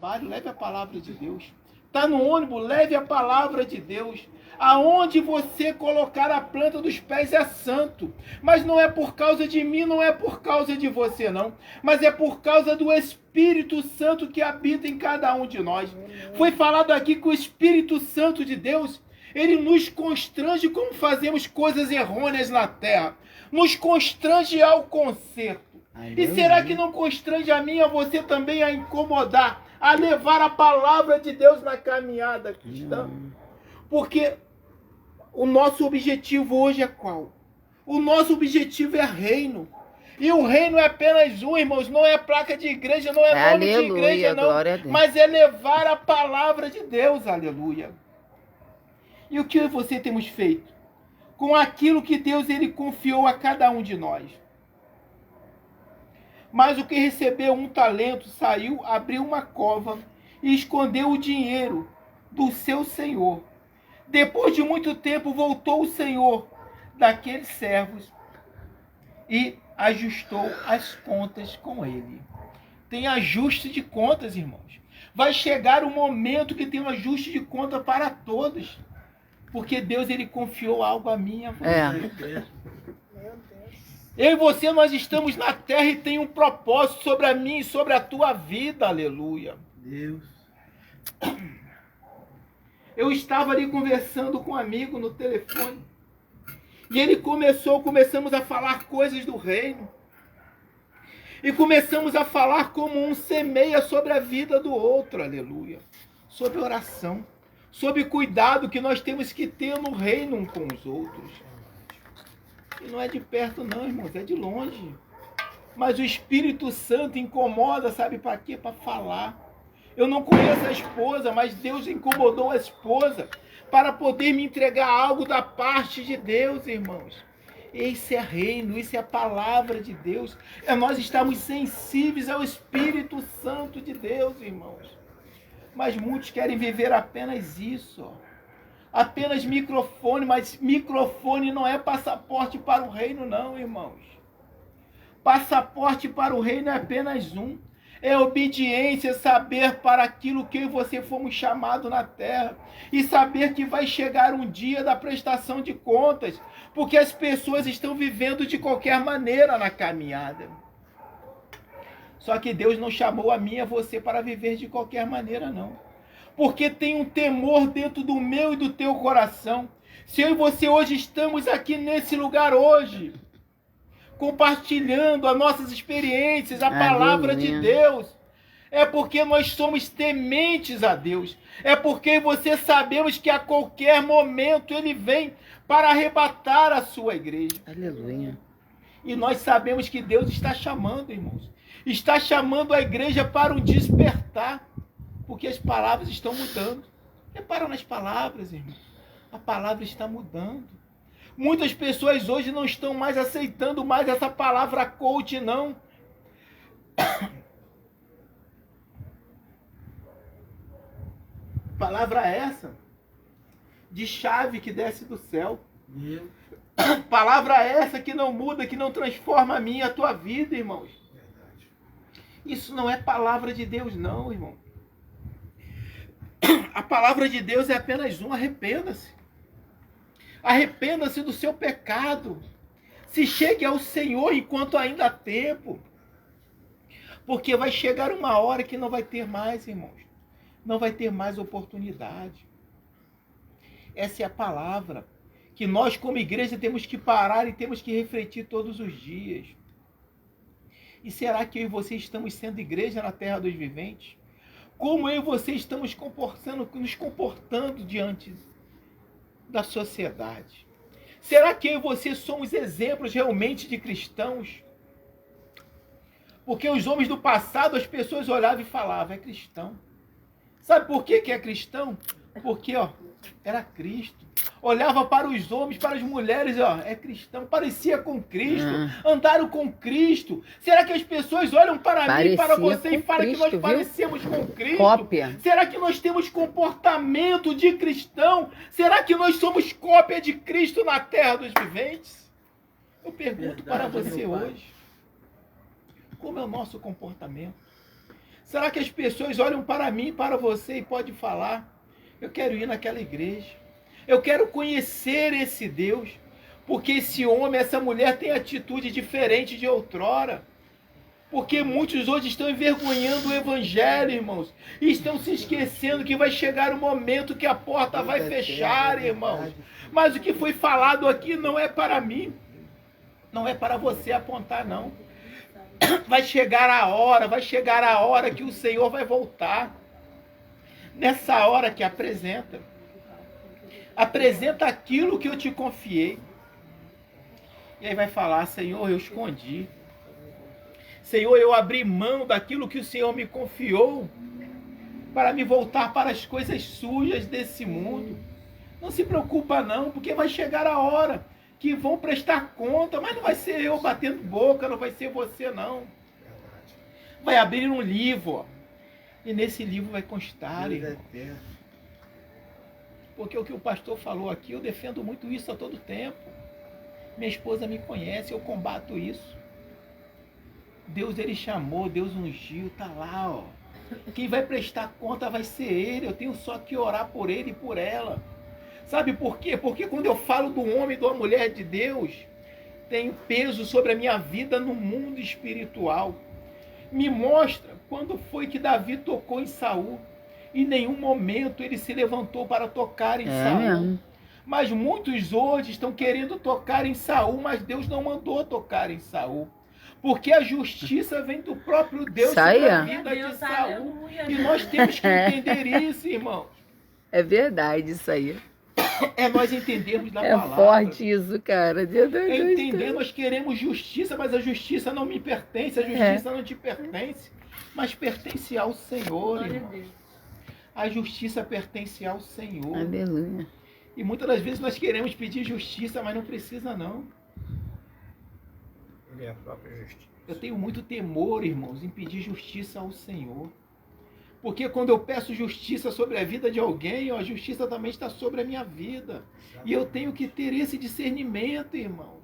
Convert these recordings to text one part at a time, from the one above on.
Leve a palavra de Deus. Está no ônibus, leve a palavra de Deus. Aonde você colocar a planta dos pés é santo. Mas não é por causa de mim, não é por causa de você, não. Mas é por causa do Espírito Santo que habita em cada um de nós. Foi falado aqui que o Espírito Santo de Deus, ele nos constrange como fazemos coisas errôneas na terra. Nos constrange ao conserto. E será que não constrange a mim e a você também a incomodar, a levar a palavra de Deus na caminhada cristã? Porque o nosso objetivo hoje é qual? O nosso objetivo é reino. E o reino é apenas um, irmãos. Não é placa de igreja, não é nome de igreja, não. Mas é levar a palavra de Deus, aleluia. E o que você temos feito? Com aquilo que Deus ele confiou a cada um de nós. Mas o que recebeu um talento saiu, abriu uma cova e escondeu o dinheiro do seu senhor. Depois de muito tempo voltou o senhor daqueles servos e ajustou as contas com ele. Tem ajuste de contas, irmãos. Vai chegar o momento que tem um ajuste de conta para todos. Porque Deus ele confiou algo a mim e a você. Eu e você, nós estamos na terra e tem um propósito sobre a minha e sobre a tua vida, aleluia. Deus. Eu estava ali conversando com um amigo no telefone. E ele começamos a falar coisas do reino. E começamos a falar como um semeia sobre a vida do outro, aleluia. Sobre oração. Sobre cuidado que nós temos que ter no reino um com os outros. E não é de perto não, irmãos, é de longe. Mas o Espírito Santo incomoda, sabe para quê? Para falar. Eu não conheço a esposa, mas Deus incomodou a esposa para poder me entregar algo da parte de Deus, irmãos. Esse é reino, isso é a palavra de Deus. É nós estamos sensíveis ao Espírito Santo de Deus, irmãos. Mas muitos querem viver apenas isso, ó. Apenas microfone, mas microfone não é passaporte para o reino não, irmãos. Passaporte para o reino é apenas um. É obediência, saber para aquilo que você fomos chamados na terra. E saber que vai chegar um dia da prestação de contas. Porque as pessoas estão vivendo de qualquer maneira na caminhada. Só que Deus não chamou a mim e a você para viver de qualquer maneira, não. Porque tem um temor dentro do meu e do teu coração. Se eu e você hoje estamos aqui nesse lugar hoje, compartilhando as nossas experiências, a palavra de Deus, é porque nós somos tementes a Deus. É porque você sabemos que a qualquer momento Ele vem para arrebatar a sua igreja. Aleluia. E nós sabemos que Deus está chamando, irmãos. Está chamando a igreja para um despertar. Porque as palavras estão mudando. Repara nas palavras, irmão. A palavra está mudando. Muitas pessoas hoje não estão mais aceitando mais essa palavra coach, não. Palavra essa de chave que desce do céu. Palavra essa que não muda, que não transforma a minha e a tua vida, irmãos. Isso não é palavra de Deus, não, irmão. A palavra de Deus é apenas um: arrependa-se. Arrependa-se do seu pecado. Se chegue ao Senhor enquanto ainda há tempo. Porque vai chegar uma hora que não vai ter mais, irmãos. Não vai ter mais oportunidade. Essa é a palavra que nós como igreja temos que parar e temos que refletir todos os dias. E será que eu e você estamos sendo igreja na terra dos viventes? Como eu e você estamos nos comportando diante da sociedade? Será que eu e você somos exemplos realmente de cristãos? Porque os homens do passado, as pessoas olhavam e falavam: é cristão. Sabe por que é cristão? Porque, era Cristo. Olhava para os homens, para as mulheres, é cristão. Parecia com Cristo. Andaram com Cristo. Será que as pessoas olham para mim e para você e falam que nós parecemos com Cristo? Cópia. Será que nós temos comportamento de cristão? Será que nós somos cópia de Cristo na terra dos viventes? Eu pergunto para você hoje: como é o nosso comportamento? Será que as pessoas olham para mim, para você e podem falar, eu quero ir naquela igreja, eu quero conhecer esse Deus, porque esse homem, essa mulher tem atitude diferente de outrora. Porque muitos hoje estão envergonhando o evangelho, irmãos. E estão se esquecendo que vai chegar o momento que a porta vai fechar, irmãos. Mas o que foi falado aqui não é para mim. Não é para você apontar, não. Vai chegar a hora que o Senhor vai voltar. Nessa hora que apresenta. Apresenta aquilo que eu te confiei. E aí vai falar, Senhor, eu escondi. Senhor, eu abri mão daquilo que o Senhor me confiou para me voltar para as coisas sujas desse mundo. Não se preocupa não, porque vai chegar a hora que vão prestar conta, mas não vai ser eu batendo boca, não vai ser você não. Vai abrir um livro, ó, e nesse livro vai constar, irmão. Porque o que o pastor falou aqui, eu defendo muito isso a todo tempo. Minha esposa me conhece, eu combato isso. Deus, ele chamou, Deus ungiu, tá lá, ó. Quem vai prestar conta vai ser ele. Eu tenho só que orar por ele e por ela. Sabe por quê? Porque quando eu falo do homem e da mulher de Deus, tem peso sobre a minha vida no mundo espiritual. Me mostra quando foi que Davi tocou em Saul. Em nenhum momento ele se levantou para tocar em Saul. Mesmo. Mas muitos hoje estão querendo tocar em Saul, mas Deus não mandou tocar em Saul. Porque a justiça vem do próprio Deus sobre a vida de Saul. E nós temos que entender isso, irmãos. É verdade isso aí. É nós entendermos da palavra. É forte isso, cara. É entender, nós queremos justiça, mas a justiça não me pertence, a justiça não te pertence, mas pertence ao Senhor, irmão. A justiça pertence ao Senhor. Aleluia. E muitas das vezes nós queremos pedir justiça, mas não precisa não. Ele é a própria justiça. Eu tenho muito temor, irmãos, em pedir justiça ao Senhor. Porque quando eu peço justiça sobre a vida de alguém, a justiça também está sobre a minha vida. E eu tenho que ter esse discernimento, irmãos.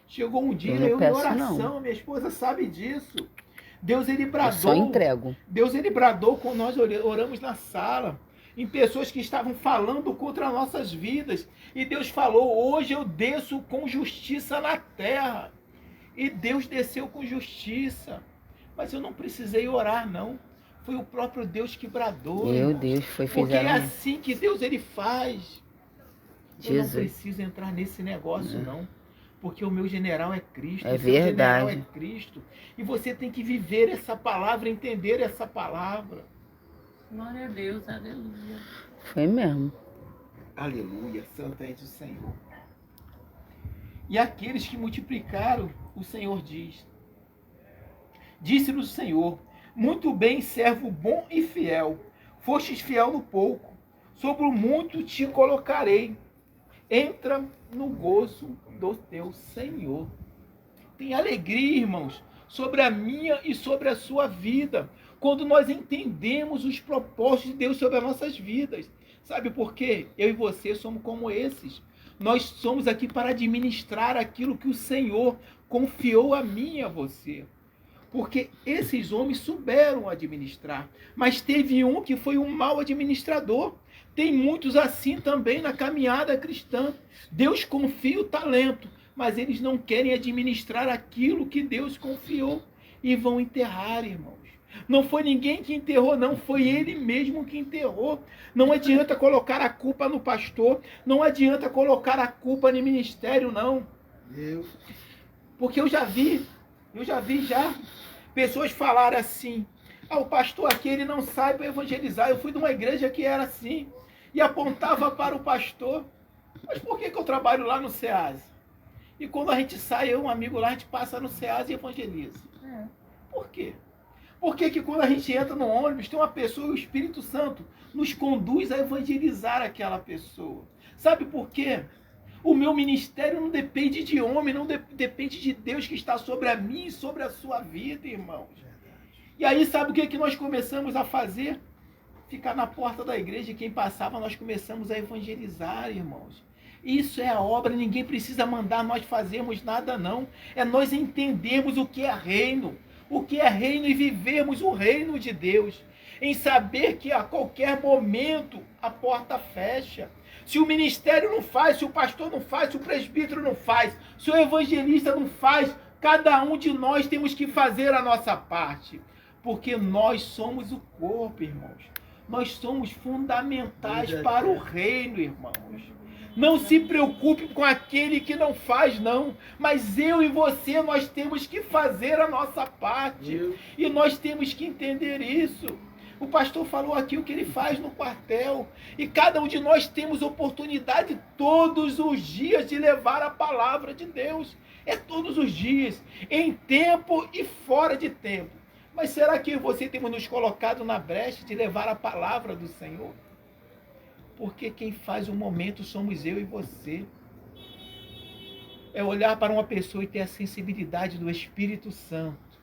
Chegou um dia, eu em oração, não. Minha esposa sabe disso. Deus, ele bradou. Eu só entrego. Deus, ele bradou quando nós oramos na sala. Em pessoas que estavam falando contra nossas vidas. E Deus falou, hoje eu desço com justiça na terra. E Deus desceu com justiça. Mas eu não precisei orar, não. Foi o próprio Deus que bradou. Meu Deus, foi feito. Porque é assim que Deus, ele faz. Jesus. Eu não preciso entrar nesse negócio, não. Porque o meu general é Cristo. É o seu verdade. general é Cristo. E você tem que viver essa palavra, entender essa palavra. Glória a Deus, aleluia. Foi mesmo. Aleluia, santo é o Senhor. E aqueles que multiplicaram, o Senhor diz. Disse-nos o Senhor, muito bem, servo bom e fiel. Fostes fiel no pouco, sobre o muito te colocarei. Entra no gozo do teu Senhor. Tem alegria, irmãos, sobre a minha e sobre a sua vida, quando nós entendemos os propósitos de Deus sobre as nossas vidas. Sabe por quê? Eu e você somos como esses. Nós somos aqui para administrar aquilo que o Senhor confiou a mim e a você. Porque esses homens souberam administrar. Mas teve um que foi um mau administrador. Tem muitos assim também na caminhada cristã. Deus confia o talento, mas eles não querem administrar aquilo que Deus confiou. E vão enterrar, irmãos. Não foi ninguém que enterrou, não. Foi ele mesmo que enterrou. Não adianta colocar a culpa no pastor. Não adianta colocar a culpa no ministério, não. Porque eu já vi pessoas falarem assim, o pastor aqui, ele não sabe evangelizar. Eu fui de uma igreja que era assim, e apontava para o pastor. Mas por que eu trabalho lá no SEAS? E quando a gente sai, eu e um amigo lá, a gente passa no SEAS e evangeliza. Por quê? Porque que quando a gente entra no ônibus, tem uma pessoa e o Espírito Santo nos conduz a evangelizar aquela pessoa. Sabe por quê? O meu ministério não depende de homem, não depende de Deus que está sobre a mim e sobre a sua vida, irmãos. E aí sabe o que nós começamos a fazer? Ficar na porta da igreja e quem passava nós começamos a evangelizar, irmãos. Isso é a obra, ninguém precisa mandar nós fazermos nada não. É nós entendermos o que é reino. o que é reino e vivermos o reino de Deus, em saber que a qualquer momento a porta fecha. Se o ministério não faz, se o pastor não faz, se o presbítero não faz, se o evangelista não faz, cada um de nós temos que fazer a nossa parte. Porque nós somos o corpo, irmãos. Nós somos fundamentais para o reino, irmãos. Não se preocupe com aquele que não faz, não. Mas eu e você, nós temos que fazer a nossa parte. E nós temos que entender isso. O pastor falou aqui o que ele faz no quartel. E cada um de nós temos oportunidade todos os dias de levar a palavra de Deus. É todos os dias, em tempo e fora de tempo. Mas será que você temos nos colocado na brecha de levar a palavra do Senhor? Porque quem faz o momento somos eu e você. É olhar para uma pessoa e ter a sensibilidade do Espírito Santo,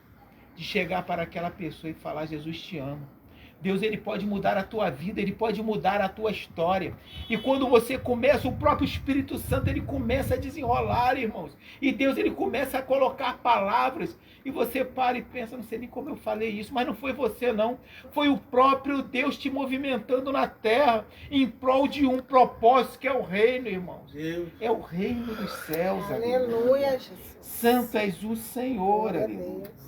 de chegar para aquela pessoa e falar: Jesus te ama. Deus, ele pode mudar a tua vida, ele pode mudar a tua história. E quando você começa, o próprio Espírito Santo, ele começa a desenrolar, irmãos. E Deus, ele começa a colocar palavras. E você para e pensa: não sei nem como eu falei isso, mas não foi você, não. Foi o próprio Deus te movimentando na terra em prol de um propósito, que é o reino, irmãos. Deus. É o reino dos céus. Aleluia, Jesus. Santo és o Senhor, aleluia.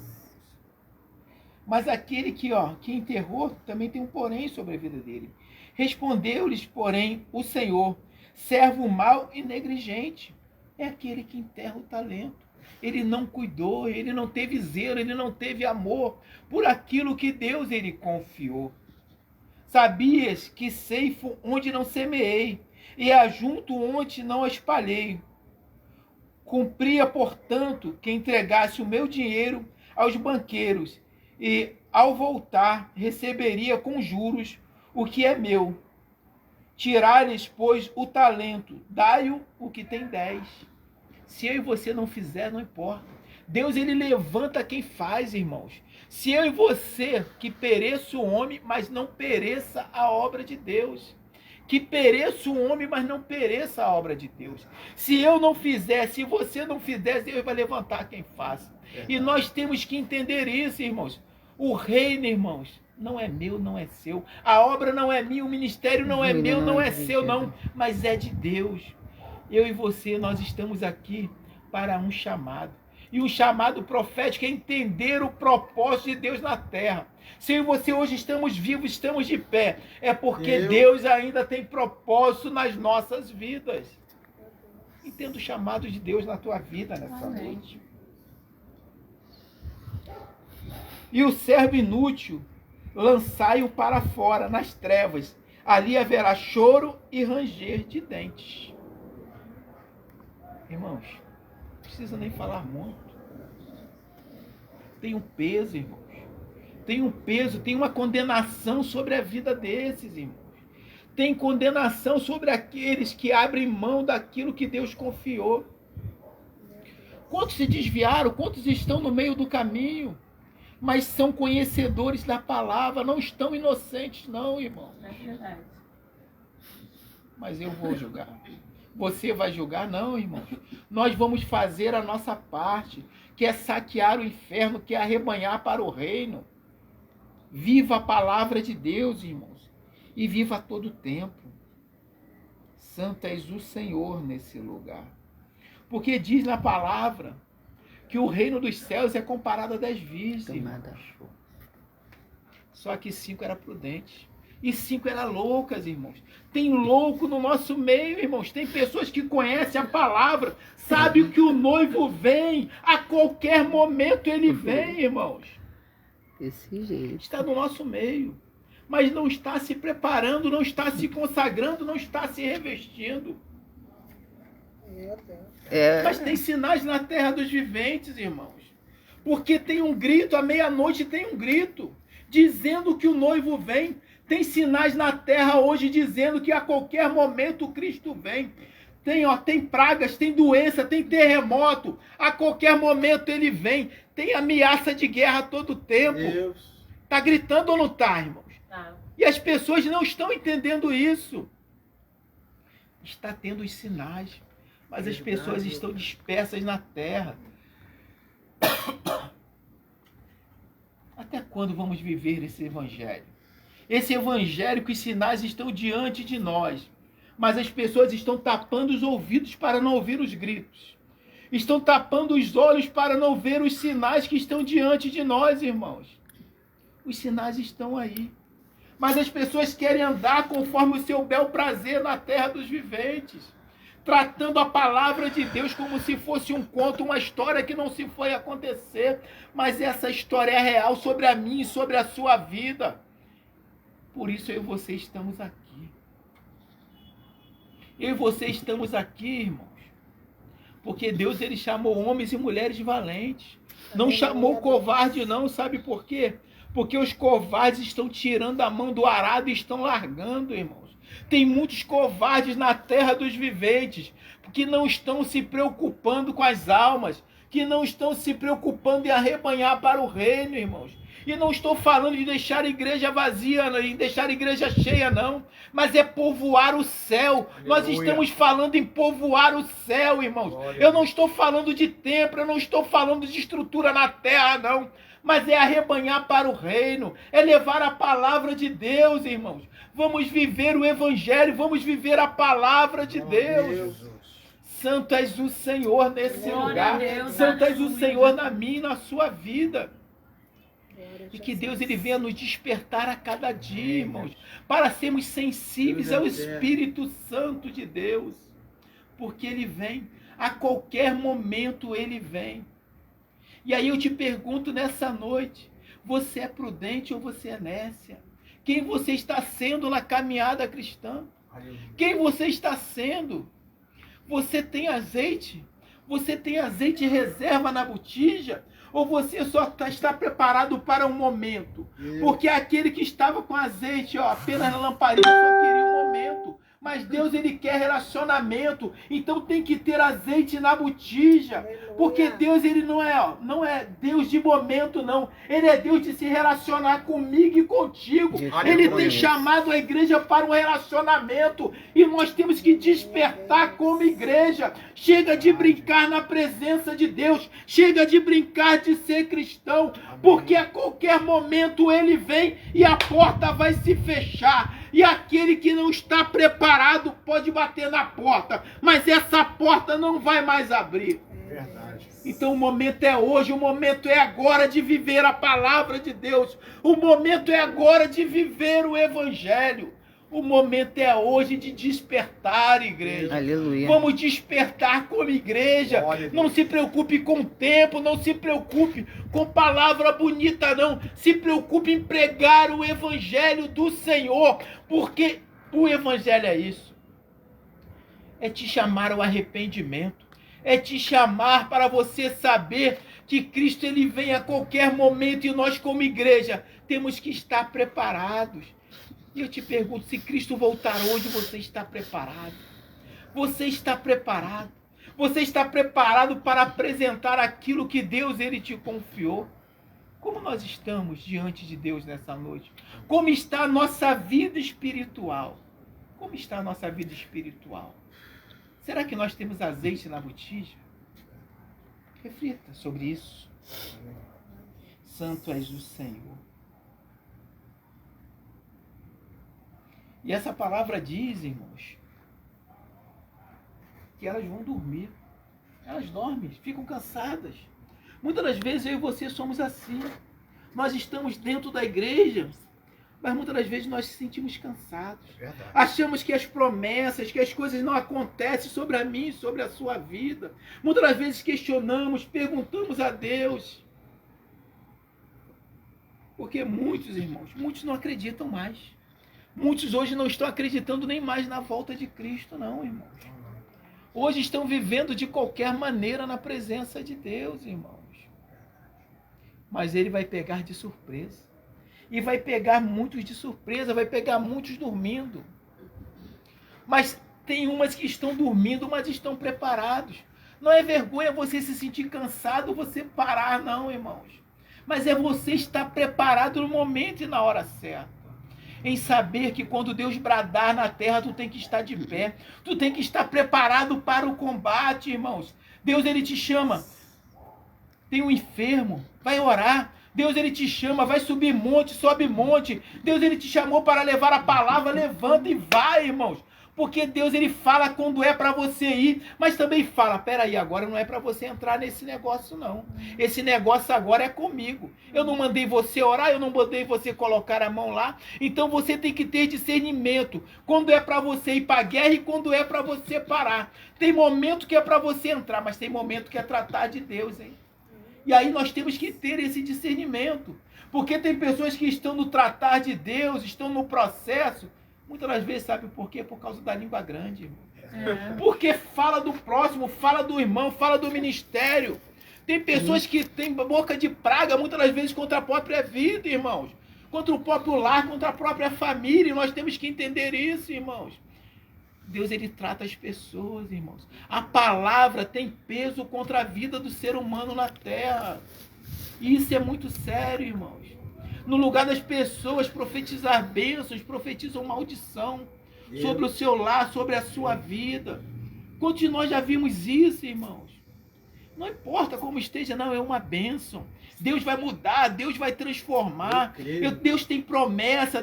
Mas aquele que enterrou, também tem um porém sobre a vida dele. Respondeu-lhes, porém, o Senhor: servo mau e negligente. É aquele que enterra o talento. Ele não cuidou, ele não teve zelo, ele não teve amor por aquilo que Deus ele confiou. Sabias que ceifo onde não semeei, e ajunto onde não espalhei. Cumpria, portanto, que entregasse o meu dinheiro aos banqueiros, e, ao voltar, receberia com juros o que é meu. Tirar-lhes, pois, o talento, dai-o o que tem 10. Se eu e você não fizer, não importa. Deus, ele levanta quem faz, irmãos. Se eu e você, que pereça o homem, mas não pereça a obra de Deus. Que pereça o homem, mas não pereça a obra de Deus. Se eu não fizer, se você não fizer, Deus vai levantar quem faça. E nós temos que entender isso, irmãos. O reino, irmãos, não é meu, não é seu. A obra não é minha, o ministério não é meu, não é seu, não. Mas é de Deus. Eu e você, nós estamos aqui para um chamado. E um chamado profético é entender o propósito de Deus na terra. Se eu e você hoje estamos vivos, estamos de pé, é porque Deus ainda tem propósito nas nossas vidas. Entenda o chamado de Deus na tua vida nessa noite. E o servo inútil, lançai-o para fora, nas trevas. Ali haverá choro e ranger de dentes. Irmãos, não precisa nem falar muito. Tem um peso, irmãos. Tem um peso, tem uma condenação sobre a vida desses, irmãos. Tem condenação sobre aqueles que abrem mão daquilo que Deus confiou. Quantos se desviaram? Quantos estão no meio do caminho? Mas são conhecedores da palavra, não estão inocentes, não, irmão. É verdade. Mas eu vou julgar. Você vai julgar? Não, irmão. Nós vamos fazer a nossa parte, que é saquear o inferno, que é arrebanhar para o reino. Viva a palavra de Deus, irmãos, e viva a todo tempo. Santo és o Senhor nesse lugar. Porque diz na palavra que o reino dos céus é comparado a 10 virgens. Só que 5 eram prudentes. E 5 eram loucas, irmãos. Tem louco no nosso meio, irmãos. Tem pessoas que conhecem a palavra, sabem que o noivo vem. A qualquer momento ele vem, irmãos. Desse jeito. Está no nosso meio. Mas não está se preparando, não está se consagrando, não está se revestindo. Mas tem sinais na terra dos viventes, irmãos. Porque tem um grito, à meia-noite tem um grito, dizendo que o noivo vem. Tem sinais na terra hoje dizendo que a qualquer momento o Cristo vem. Tem pragas, tem doença, tem terremoto. A qualquer momento ele vem. Tem ameaça de guerra a todo tempo. Está gritando ou não está, irmãos? Tá. E as pessoas não estão entendendo isso. Está tendo os sinais. Mas as pessoas estão dispersas na terra. quando vamos viver esse evangelho? Esse evangelho que os sinais estão diante de nós, mas as pessoas estão tapando os ouvidos para não ouvir os gritos. Estão tapando os olhos para não ver os sinais que estão diante de nós, irmãos. Os sinais estão aí. Mas as pessoas querem andar conforme o seu bel prazer na terra dos viventes, tratando a palavra de Deus como se fosse um conto, uma história que não se foi acontecer. Mas essa história é real sobre a minha e sobre a sua vida. Por isso eu e você estamos aqui. Eu e você estamos aqui, irmãos, porque Deus ele chamou homens e mulheres valentes. Não chamou covarde não, sabe por quê? Porque os covardes estão tirando a mão do arado e estão largando, irmãos. Tem muitos covardes na terra dos viventes, que não estão se preocupando com as almas, que não estão se preocupando em arrebanhar para o reino, irmãos. E não estou falando de deixar a igreja vazia, em deixar a igreja cheia, não. Mas é povoar o céu. Aleluia. Nós estamos falando em povoar o céu, irmãos. Glória. Eu não estou falando de templo, eu não estou falando de estrutura na terra, não. Mas é arrebanhar para o reino, é levar a palavra de Deus, irmãos. Vamos viver o evangelho, vamos viver a palavra de Deus. Santo és o Senhor nesse lugar. Santo és o Senhor na minha e na sua vida. E que Deus ele venha nos despertar a cada dia, irmãos, para sermos sensíveis ao Espírito Santo de Deus. Porque ele vem, a qualquer momento ele vem. E aí eu te pergunto nessa noite, você é prudente ou você é nécia? Quem você está sendo na caminhada cristã? Quem você está sendo? Você tem azeite? Você tem azeite reserva na botija? Ou você só está preparado para um momento? Porque aquele que estava com azeite, apenas na lamparina, só queria um momento. Mas Deus, ele quer relacionamento. Então tem que ter azeite na botija. Porque Deus, ele não é Deus de momento, não. Ele é Deus de se relacionar comigo e contigo. Ele tem chamado a igreja para um relacionamento. E nós temos que despertar como igreja. Chega de brincar na presença de Deus. Chega de brincar de ser cristão. Porque a qualquer momento ele vem e a porta vai se fechar. E aquele que não está preparado pode bater na porta, mas essa porta não vai mais abrir. Verdade. Então o momento é hoje, o momento é agora de viver a palavra de Deus. O momento é agora de viver o evangelho. O momento é hoje de despertar, igreja. Aleluia. Vamos despertar como igreja. Não se preocupe com o tempo, não se preocupe com palavra bonita, não. Se preocupe em pregar o evangelho do Senhor, porque o evangelho é isso. É te chamar ao arrependimento. É te chamar para você saber que Cristo ele vem a qualquer momento e nós como igreja temos que estar preparados. E eu te pergunto, se Cristo voltar hoje, você está preparado? Você está preparado? Você está preparado para apresentar aquilo que Deus ele te confiou? Como nós estamos diante de Deus nessa noite? Como está a nossa vida espiritual? Como está a nossa vida espiritual? Será que nós temos azeite na botija? Reflita sobre isso. Santo és o Senhor. E essa palavra diz, irmãos, que elas vão dormir. Elas dormem, ficam cansadas. Muitas das vezes eu e você somos assim. Nós estamos dentro da igreja, mas muitas das vezes nós nos sentimos cansados. Verdade. Achamos que as promessas, que as coisas não acontecem sobre a mim, sobre a sua vida. Muitas das vezes questionamos, perguntamos a Deus. Porque muitos, irmãos, muitos não acreditam mais. Muitos hoje não estão acreditando nem mais na volta de Cristo, não, irmãos. Hoje estão vivendo de qualquer maneira na presença de Deus, irmãos. Mas ele vai pegar de surpresa. E vai pegar muitos de surpresa, vai pegar muitos dormindo. Mas tem umas que estão dormindo, mas estão preparados. Não é vergonha você se sentir cansado, você parar, não, irmãos. Mas é você estar preparado no momento e na hora certa. Em saber que quando Deus bradar na terra, tu tem que estar de pé. Tu tem que estar preparado para o combate, irmãos. Deus, ele te chama. Tem um enfermo, vai orar. Deus, ele te chama, vai subir monte, sobe monte. Deus, ele te chamou para levar a palavra, levanta e vai, irmãos. Porque Deus, ele fala quando é para você ir, mas também fala, peraí, agora não é para você entrar nesse negócio não. Esse negócio agora é comigo. Eu não mandei você orar, eu não mandei você colocar a mão lá. Então você tem que ter discernimento. Quando é para você ir para a guerra e quando é para você parar. Tem momento que é para você entrar, mas tem momento que é tratar de Deus, hein? E aí nós temos que ter esse discernimento. Porque tem pessoas que estão no tratar de Deus, estão no processo. Muitas das vezes, sabe por quê? Por causa da língua grande, irmão. Porque fala do próximo, fala do irmão, fala do ministério. Tem pessoas que têm boca de praga, muitas das vezes, contra a própria vida, irmãos. Contra o próprio lar, contra a própria família. E nós temos que entender isso, irmãos. Deus, ele trata as pessoas, irmãos. A palavra tem peso contra a vida do ser humano na terra. E isso é muito sério, irmãos. No lugar das pessoas profetizar bênçãos, profetizam maldição sobre o seu lar, sobre a sua vida. Quantos de nós já vimos isso, irmãos? Não importa como esteja, não, é uma bênção. Deus vai mudar, Deus vai transformar. Deus tem promessa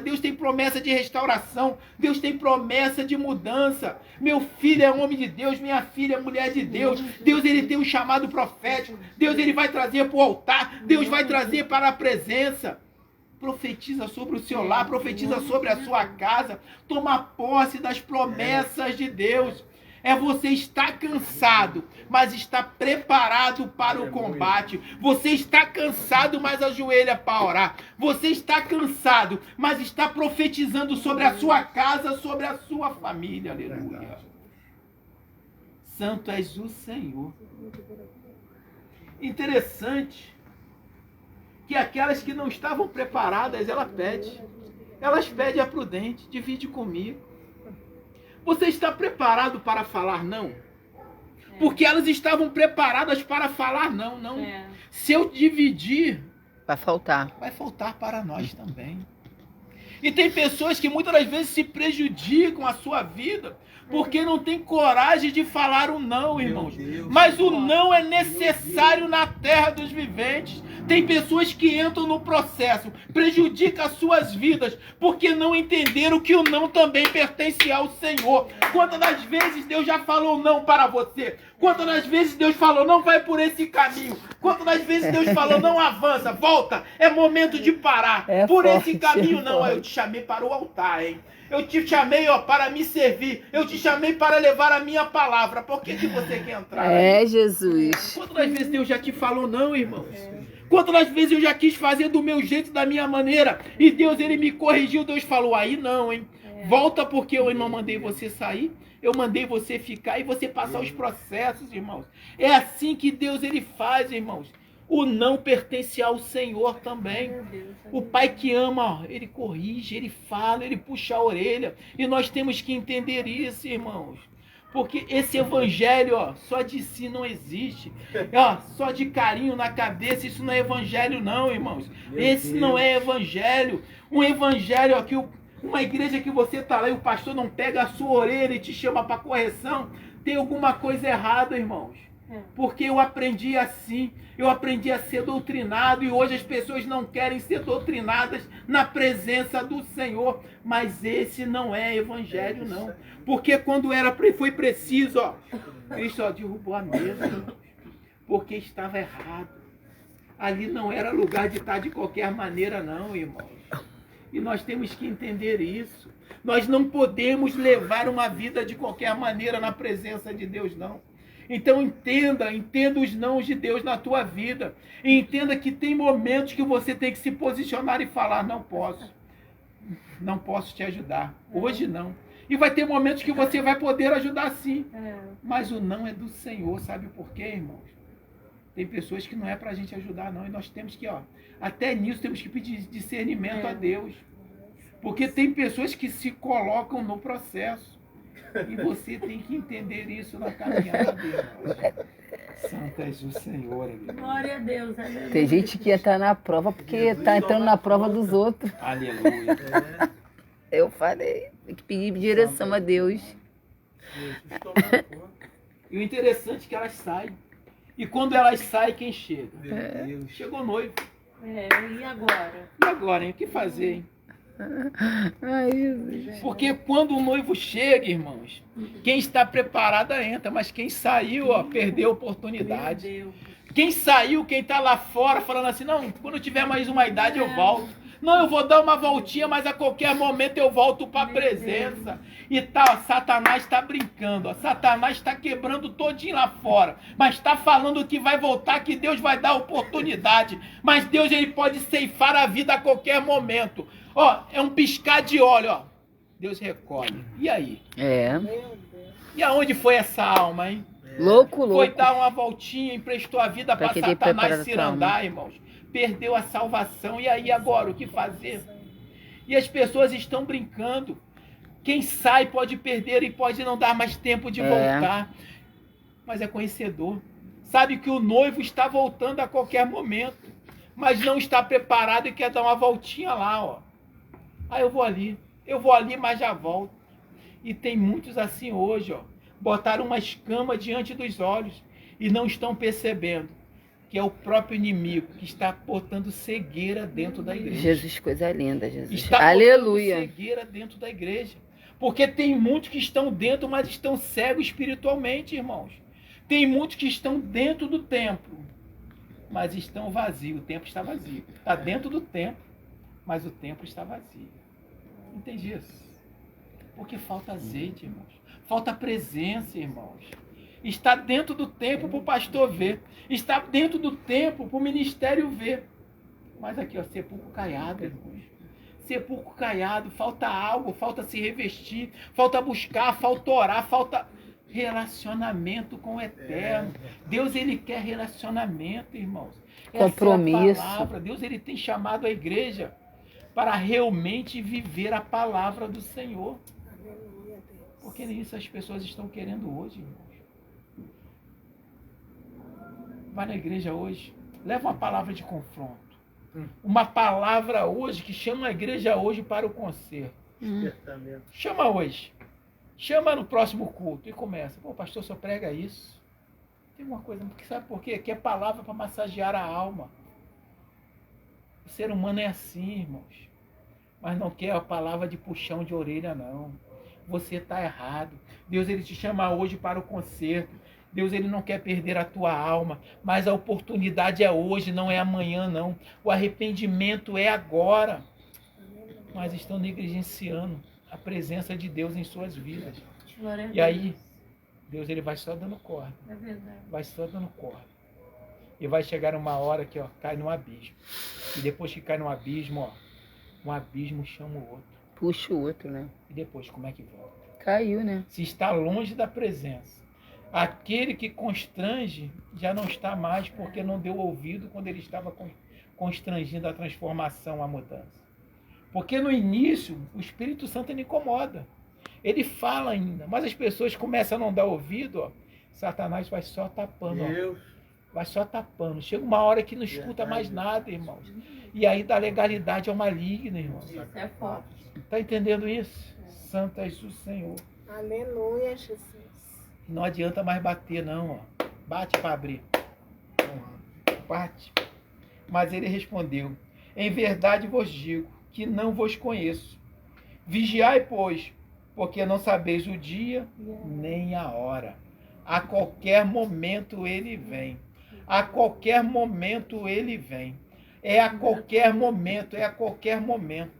de restauração, Deus tem promessa de mudança. Meu filho é homem de Deus, minha filha é mulher de Deus. Deus, ele tem um chamado profético. Deus, ele vai trazer para o altar, Deus vai trazer para a presença. Profetiza sobre o seu lar, profetiza sobre a sua casa. Toma posse das promessas de Deus. É você estar cansado, mas está preparado para o combate. Você está cansado, mas ajoelha para orar. Você está cansado, mas está profetizando sobre a sua casa, sobre a sua família. Aleluia. Santo és o Senhor. Interessante que aquelas que não estavam preparadas, elas pedem a prudente, divide comigo. Você está preparado para falar não? Porque elas estavam preparadas para falar não, não. Se eu dividir, vai faltar para nós também. E tem pessoas que muitas das vezes se prejudicam a sua vida porque não tem coragem de falar o não, irmãos. Mas o não é necessário na terra dos viventes. Tem pessoas que entram no processo, prejudicam as suas vidas, porque não entenderam que o não também pertence ao Senhor. Quantas das vezes Deus já falou não para você? Quantas das vezes Deus falou, não vai por esse caminho? Quantas das vezes Deus falou, não avança, volta, é momento de parar. Por esse caminho não, eu te chamei para o altar, hein? Eu te chamei, ó, para me servir. Eu te chamei para levar a minha palavra. Por que você quer entrar? Jesus. Quantas das vezes Deus já te falou não, irmãos? Quantas das vezes eu já quis fazer do meu jeito, da minha maneira, e Deus, ele me corrigiu, Deus falou, aí não, hein? Volta, porque eu não mandei você sair, eu mandei você ficar e você passar os processos, irmãos. É assim que Deus, ele faz, irmãos. O não pertence ao Senhor também. O pai que ama, ó, ele corrige, ele fala, ele puxa a orelha. E nós temos que entender isso, irmãos. Porque esse evangelho, ó, só de si não existe. Ó, só de carinho na cabeça, isso não é evangelho não, irmãos. Esse não é evangelho. Um evangelho, ó, uma igreja que você está lá e o pastor não pega a sua orelha e te chama para correção, tem alguma coisa errada, irmãos. Porque eu aprendi assim, eu aprendi a ser doutrinado e hoje as pessoas não querem ser doutrinadas na presença do Senhor. Mas esse não é evangelho não. Porque quando foi preciso, ó, Cristo, ó, derrubou a mesa, porque estava errado. Ali não era lugar de estar de qualquer maneira não, irmãos. E nós temos que entender isso. Nós não podemos levar uma vida de qualquer maneira na presença de Deus não. Então entenda os nãos de Deus na tua vida. E entenda que tem momentos que você tem que se posicionar e falar, não posso te ajudar. Hoje não. E vai ter momentos que você vai poder ajudar sim. Mas o não é do Senhor, sabe por quê, irmãos? Tem pessoas que não é pra gente ajudar não. E nós temos que, ó, até nisso temos que pedir discernimento a Deus. Porque tem pessoas que se colocam no processo. E você tem que entender isso na caminhada, irmãos. Santo és o Senhor. Glória a Deus. Tem gente que está na prova porque está entrando na prova dos outros. Aleluia. Eu falei, tem que pedir direção a Deus. E o interessante é que elas saem. E quando elas saem, quem chega? Chegou o noivo. E agora? E agora, hein? O que fazer, hein? Ai, Jesus. Porque quando o noivo chega, irmãos, quem está preparado entra, mas quem saiu, ó, perdeu a oportunidade. Meu Deus. Quem saiu, quem está lá fora, falando assim, não, quando eu tiver mais uma idade eu volto. Não, eu vou dar uma voltinha, mas a qualquer momento eu volto para a presença. E tá, ó, Satanás está brincando, ó, Satanás está quebrando todinho lá fora, mas está falando que vai voltar, que Deus vai dar oportunidade. Mas Deus, ele pode ceifar a vida a qualquer momento. Ó, é um piscar de olho, ó. Deus recolhe. E aí? É. E aonde foi essa alma, hein? Louco, louco. Foi dar uma voltinha, emprestou a vida para querer preparar Satanás a se tua andar, irmãos. Perdeu a salvação. E aí agora, o que fazer? E as pessoas estão brincando. Quem sai pode perder e pode não dar mais tempo de voltar. Mas é conhecedor. Sabe que o noivo está voltando a qualquer momento. Mas não está preparado e quer dar uma voltinha lá, ó. Ah, eu vou ali, mas já volto. E tem muitos assim hoje, ó. Botaram uma escama diante dos olhos e não estão percebendo que é o próprio inimigo que está botando cegueira dentro da igreja. Jesus, coisa linda, Jesus. Está Aleluia. botando cegueira dentro da igreja. Porque tem muitos que estão dentro, mas estão cegos espiritualmente, irmãos. Tem muitos que estão dentro do templo, mas estão vazios. O templo está vazio. Está dentro do templo, mas o templo está vazio. Entende isso? Porque falta azeite, irmãos. Falta presença, irmãos. Está dentro do templo para o pastor ver. Está dentro do templo para o ministério ver. Mas aqui, ó, sepulcro caiado, irmãos. Sepulcro caiado. Falta algo, falta se revestir, falta buscar, falta orar, falta relacionamento com o eterno. Deus, ele quer relacionamento, irmãos. Compromisso. Essa é a palavra. Deus, ele tem chamado a igreja para realmente viver a palavra do Senhor. Porque nem isso as pessoas estão querendo hoje, irmãos. Vai na igreja hoje, leva uma palavra de confronto. Uma palavra hoje que chama a igreja hoje para o conserto. Chama hoje. Chama no próximo culto e começa. Pô, pastor, só prega isso. Tem uma coisa, sabe por quê? Que é palavra para massagear a alma. O ser humano é assim, irmãos. Mas não quer a palavra de puxão de orelha, não. Você está errado. Deus, ele te chama hoje para o conserto. Deus, ele não quer perder a tua alma, mas a oportunidade é hoje, não é amanhã, não. O arrependimento é agora. Mas estão negligenciando a presença de Deus em suas vidas. E aí, Deus, ele vai só dando corda. É verdade. Vai só dando corda. E vai chegar uma hora que, ó, cai no abismo. E depois que cai no abismo, ó, um abismo chama o outro. Puxa o outro, né? E depois, como é que volta? Caiu, né? Se está longe da presença, aquele que constrange já não está mais, porque não deu ouvido quando ele estava constrangindo a transformação, a mudança. Porque no início, o Espírito Santo ele incomoda. Ele fala ainda, mas as pessoas começam a não dar ouvido, ó, Satanás vai só tapando, ó, vai só tapando. Chega uma hora que não escuta mais nada, irmãos. E aí da legalidade ao maligno, irmãos. Isso é forte. Está entendendo isso? Santo és o Senhor. Aleluia, Jesus. Não adianta mais bater, não. Ó. Bate para abrir. Bate. Mas ele respondeu: em verdade vos digo que não vos conheço. Vigiai, pois, porque não sabeis o dia nem a hora. A qualquer momento ele vem. A qualquer momento ele vem. É a qualquer momento, é a qualquer momento.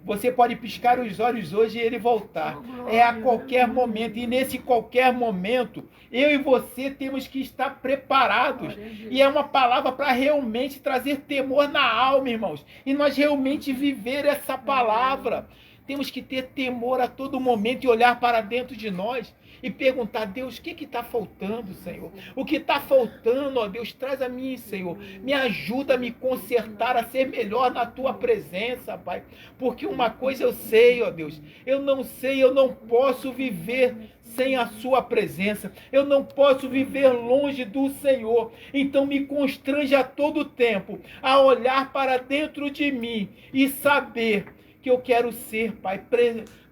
Você pode piscar os olhos hoje e ele voltar. É a qualquer momento. E nesse qualquer momento, eu e você temos que estar preparados. E é uma palavra para realmente trazer temor na alma, irmãos. E nós realmente viver essa palavra. Temos que ter temor a todo momento e olhar para dentro de nós e perguntar: Deus, o que está faltando, Senhor? O que está faltando, ó Deus, traz a mim, Senhor. Me ajuda a me consertar, a ser melhor na Tua presença, Pai. Porque uma coisa eu sei, ó Deus, eu não posso viver sem a Sua presença. Eu não posso viver longe do Senhor. Então me constrange a todo tempo a olhar para dentro de mim e saber que eu quero ser, Pai,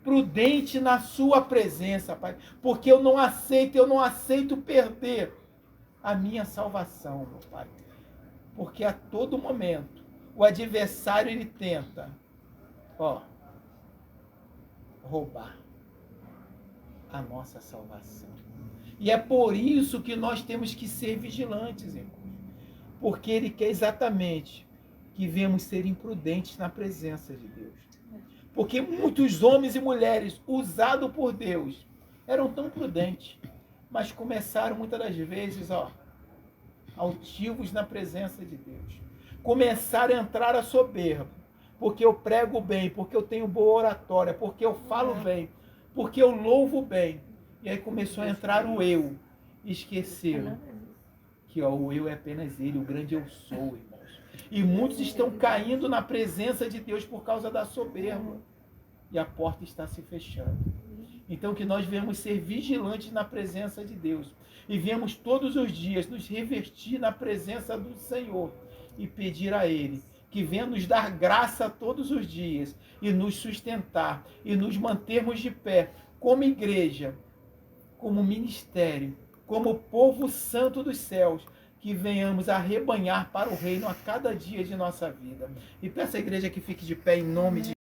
prudente na Sua presença, Pai, porque eu não aceito perder a minha salvação, meu Pai, porque a todo momento o adversário ele tenta, roubar a nossa salvação. E é por isso que nós temos que ser vigilantes, irmãos. Porque ele quer exatamente que venhamos ser imprudentes na presença de Deus. Porque muitos homens e mulheres usados por Deus eram tão prudentes, mas começaram muitas das vezes, altivos na presença de Deus. Começaram a entrar a soberba, porque eu prego bem, porque eu tenho boa oratória, porque eu falo bem, porque eu louvo bem. E aí começou a entrar o eu. Esqueceram que o eu é apenas ele, o grande eu sou, irmãos. E muitos estão caindo na presença de Deus por causa da soberba. E a porta está se fechando. Então que nós venhamos ser vigilantes na presença de Deus. E venhamos todos os dias nos revestir na presença do Senhor. E pedir a Ele que venha nos dar graça todos os dias. E nos sustentar. E nos mantermos de pé como igreja, como ministério, como povo santo dos céus, que venhamos a rebanhar para o reino a cada dia de nossa vida. E peço à igreja que fique de pé em nome de